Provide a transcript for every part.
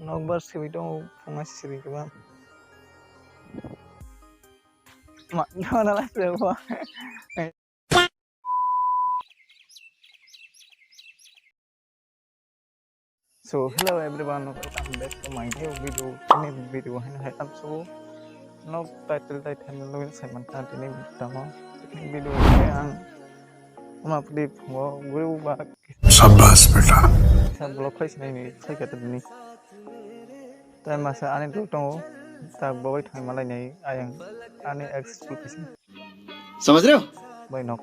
Nokbar sibi dong fungai sibi ke bang. Mak mana lah siapa? So hello everyone, welcome back to my new video. Ini video hai Lamsogu. No title lo saya mantan ini pertama. Ini video yang update mau gue ubah. Sabbas beta. Saya blog ini saya kata ini. Tapi masa aneh tu tahu. Tak bawa itu malah ni ayang aneh eksklusif. समझ रहे हो? Baik nok.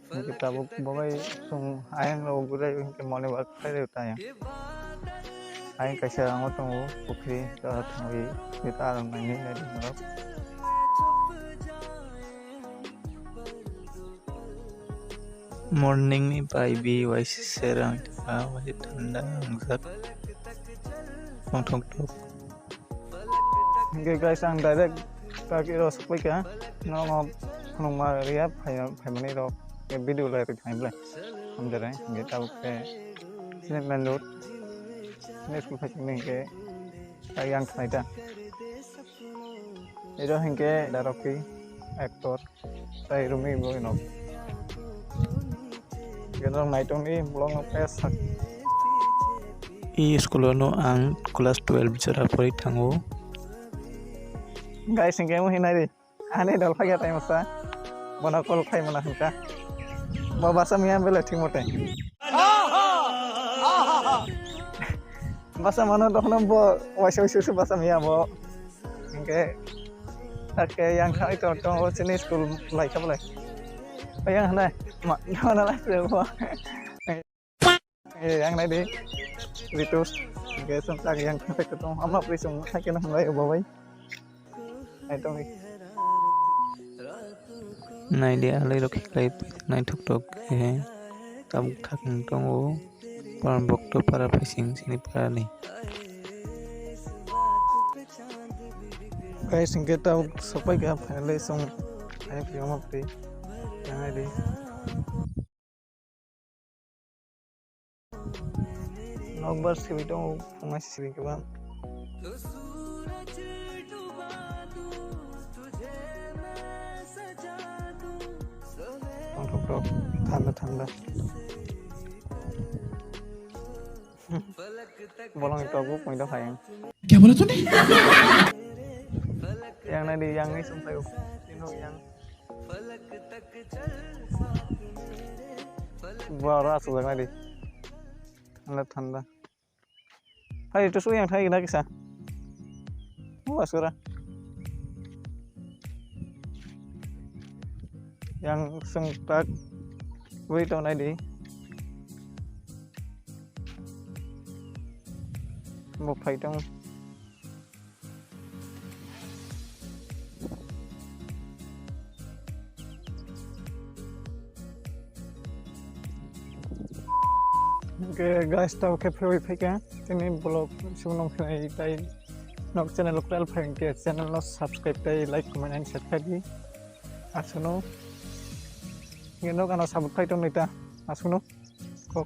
Kita bawa sung ayang lo gulai ke mana buat kaya ayang. Ayang kasih orang tu bukti dah tahu kita orang ni dari mana. Morning ni pagi wajib serang wajib tanda angkat. Tok. Okay guys, ang direct kaki ro supply ka no khung ma ria phai mani ro ke video lai thai bla ham jare nge tau ke sine man road ne school phai ni ke ayang thai ta ero hingke daroki actor tai rumi bo no genong nai tong ni blong pes I school no ang class 12 jara pori thango guys hingke mo hinai ane dal phaya tai masa bona kol khai mana hingka ba basa miya bele thik mote basa mana dokno bo waisoi su basa miya bo hingke take yang khai to sini school lai ka bole yang hanai mana lah bo yang nai di ritus hingke samsak yang khai to amma prisung khai ke na hanai bo bai I don't know. Nai dia alai rok khai nai tok tam thakung tongo param bokto para fishing sini para ni guys singke tau sapai ka phale song ai film apti yang ai di nokbar sibi dong fungai sibi ke bang tok ठंडा bolong itu aku punya sayang क्या बोला तूने? yang nadi yang ni sampai ini yang bawa sudah nadi ठंडा hai itu yang thai na kisah asura yang sengtak wei tau nai di một phẩy trong okay guys tau ke phoi phai ka tini blog sunong khai tai nok channel local phai ke channel no subscribe tai like comment and share kai asuno Ngeno kana sabut phai tong nita asuno kok